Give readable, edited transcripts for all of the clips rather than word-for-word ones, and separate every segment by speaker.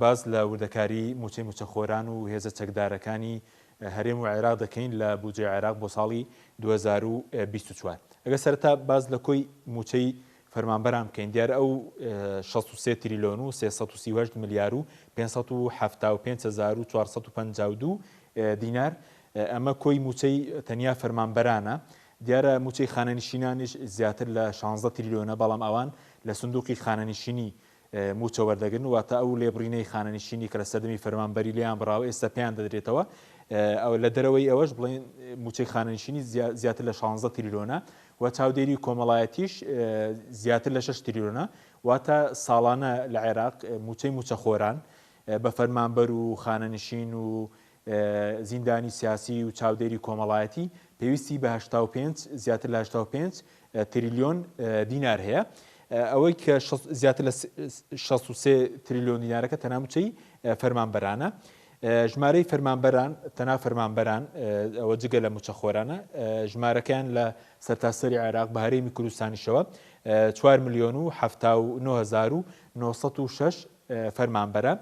Speaker 1: باز لە وردەکاری موچەی موچەخۆران و هێزە چەکدارەکانی هەرێم و عێراق دەکەین لە بودجێ عێراق بۆ ساڵی 2024. ئەگە سەرەتا باز لە کۆی موچەی فەرمانبەران بکەین، دیارە ئەو 63 تریلیۆن و 338 ملیار و 575,452 دینار ئەمە کۆی موچەی تەنیا فەرمانبەرانە. دیارە موچەی خانەنشینانیش زیاتر لە 16 تریلیۆنە، بەڵام ئەوان لە سندوقی خانەنشینی موچە وەردەگرن، واتە ئەو لێبڕینەی خانەنشینی کە لە سەردەمی فەرمانبەری لیان بڕاوە ئێستا پێیان دەدرێتەوە. ئەو لە دەرەوەی ئەوەش بڵێن موچەی خانەنشینی زیاتر لە 16 تریلیۆنە و چاودێری کۆمەڵایەتیش زیاتر لە 6 تریلیۆنە، واتە ساڵانە لە عێراق موچەی موچەخۆران بە فەرمانبەر و خانەنشین و زیندانی سیاسی و چاودێری کۆمەڵایەتی پێویستی بە 85 زیاتر لە 85 تریلیۆن دینار هەیە. ئەوەی کە زیاتر لە 63 تریلیۆن دینارەکە تەنها موچەی فەرمانبەرانە. ژمارەی فەرمانبەران تەنها فەرمانبەران ئەوە جگە لە موچەخۆرانە، ژمارەکەیان لە سەرتاسەری عێراق بە هەرێمی کوردستانیشەوە 4 ملیۆن و 79,906 فەرمانبەرە.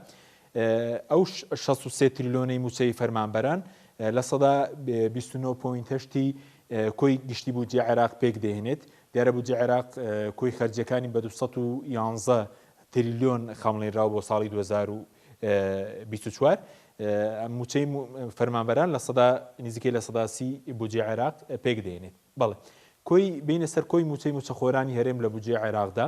Speaker 1: ئەو 63 تریلیۆنەی موچەی فەرمانبەران لە سەدا 29.8 کۆی گشتی بودجێ عێراق پێک دەهێنێت. دیارە بودجێ عێراق کۆی خەرجیەکانی بە 211 تریلیۆن خەمڵێنراوە بۆ ساڵی 2024. موچەی فەرمانبەران لە سەدا نزیکەی لە سەدا 30 بودجێ عێراق پێک دەهێنێت. بەڵێ کۆی بینە سەر کۆی موچەی موچەخۆرانی هەرێم لە بودجێ عێراقدا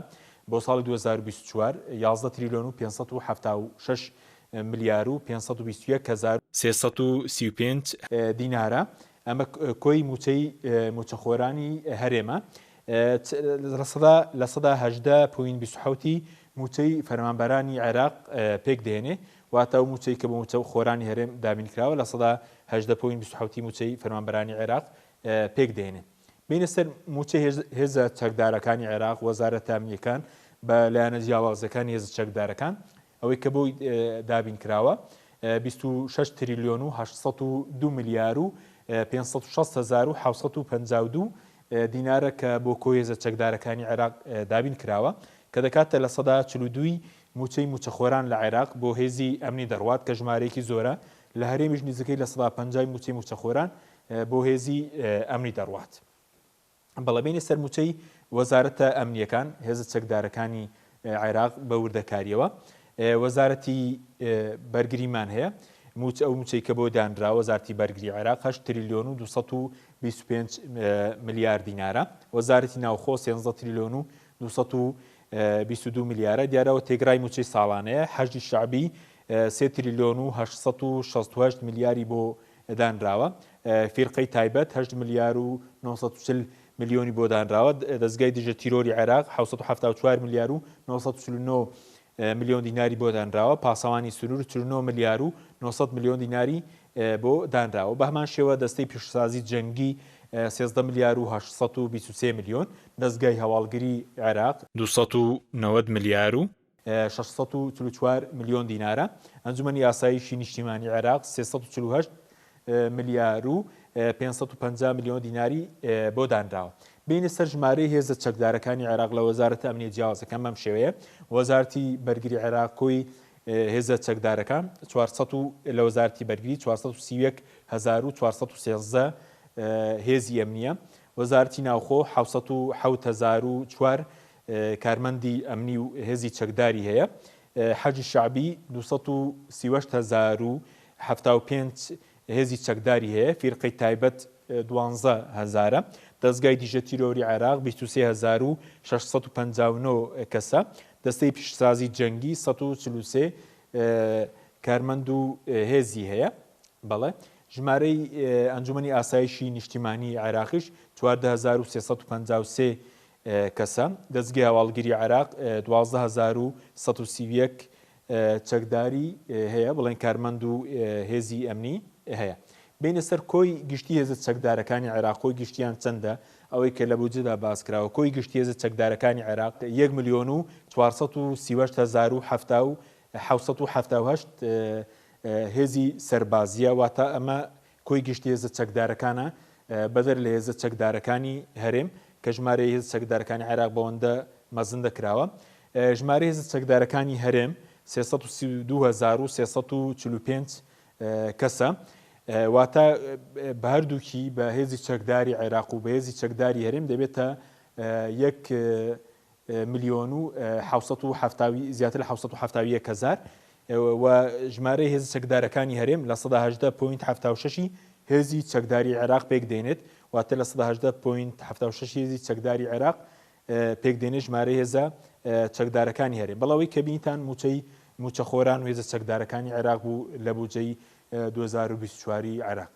Speaker 1: بۆ ساڵی 2024 11 تریلیۆن و 576 ملیار و 521,335 دینارە. ئەمە کۆی موچەی موچەخۆرانی هەرێمە. لە سەدا 18.27 موچەی فەرمانبەرانی عێراق پێک دێنێ، واتە ئەو موچەی کە بۆ موچەخۆرانی هەرێم دابینکراوە لە سەدا 18.27 موچەی فەرمانبەرانی عێراق پێک دێنێ. بینە سەر موچەی هێزە چەکدارەکانی عێراق، وەزارەتە ئەمنیەکان بە لایەنە جیاوازەکانی هێزە چەکدارەکان ئەوەی کە بۆی دابینکراوە 26 تریلیۆن و 802 ملیار و 560,752 دینارە کە بۆ کۆی هێزە چەکدارەکانی عێراق دابین کراوە، کە دەکاتە لە سەدا 42 موچەی موچەخۆران لە عێراق بۆ هێزی ئەمنی دەڕوات کە ژمارەیەکی زۆرە. لە هەرێمیش نزیکەی لە سەدا 50 موچەی موچەخۆران بۆ هێزی ئەمنی دەڕوات. بەڵێبینی سەر موچەی وەزارەتە ئەمنیەکان هێزە چەکدارەکانی عێراق بە وردەکاریەوە. وەزارەتی بەرگریمان هەیە، ئەو موچەی کە بۆ دانراوە وەزارەتی بەرگری عێراق 8 تریلیۆن و 225 ملیار دینارە. وەزارەتی ناوخۆ 13 تریلیۆن و 222 ملیارە. دیارەوە تێگرای موچەی ساڵانەیە. حەشی شعبی 3 تریلیۆن و 868 ملیاری بۆ دانراوە. فیرقەی تایبەت 8 ملیار و 940 ملیۆنی بۆ دانراوە. دەستگای دژە تیرۆری عێراق 774 ملیار و 949 ملیۆن دیناری بۆ دانراوە. پاسەوانی سنوور 49 ملیار و 900 ملیۆن دیناری بۆ دانراوە. بە هەمان شێوە دەستەی پیشسازی جەنگی 13 ملیار و 823 ملیۆن. دەستگای هەواڵگری عێراق 290 ملیار و 644 ملیۆن دینارە. ئەنجومەنی یاساییشی نیشتیمانی عێراق 348 ملیار و 550 ملیۆن دیناری بۆ دانراوە. بینە سەر ژمارەی هێزە چەکدارەکانی عێراق لە وەزارەتە ئەمنیە جیاوازەکان بەم شێوەیە. وەزارەتی بەرگری عێراق کۆی هێزە چەکدارەکان 400 لە وەزارەتی بەرگری 431,413 هێزی ئەمنیە. وەزارەتی ناوخۆ 7,004 کارمەندی ئەمنی و هێزی چەکداری هەیە. حەجی شعبی 230,075 هێزی چەکداری هەیە. فیرقەی تایبەت 12,000. دەستگای دیژە تیرۆری عێراق 23,659 کەسە. دەستەی پیشسازی جەنگی 143 کارمەند و هێزی هەیە. بەڵێ ژمارەی ئەنجومەنی ئاسایشی نیشتیمانی عێراقیش 14,353 کەسە. دەستگای هەواڵگری عێراق 12,131 چەکداری هەیە، بڵێن کارمەند و هێزی ئەمنی هەیە. بینە سەر کۆی گشتی هێزە چەکدارەکانی عێراق کۆی گشتیان چەندە؟ ئەوەی کە لە بودجێدا باسکراوە کۆی گشتی هێزە چەکدارەکانی عێراق 1 ملیۆن و 438,778 هێزی سەربازیە، واتە ئەمە کۆی گشتی هێزە چەکدارەکانە بەدەر لە هێزە چەکدارەکانی هەرێم کە ژمارەی هێزە چەکدارەکانی عێراق بەوەندە مەزن دەکراوە. ژمارەی هێزە چەکدارەکانی هەرێم 332,345 کەسە واتە بە هەردووکی بە هێزی چەکداری عێراق و بە هێزی چەکداری هەرێم دەبێتە 1,770,000 زیاتر لە 770,000 و ژمارەی هێزی چەکدارەکانی هەرێم لە 118.76 هێزی چەکداری عێراق پێک دێنێت واتە لە 118.76 هێزی چەکداری عێراق پێک دێنێ ژمارەی هێزە چەکدارەکانی هەرێم بەڵەوەی کە بینیتان موچەی موچەخۆران و هێزە چەکدارەکانی عێراق بوو لە بودجەی 2024 عێراق.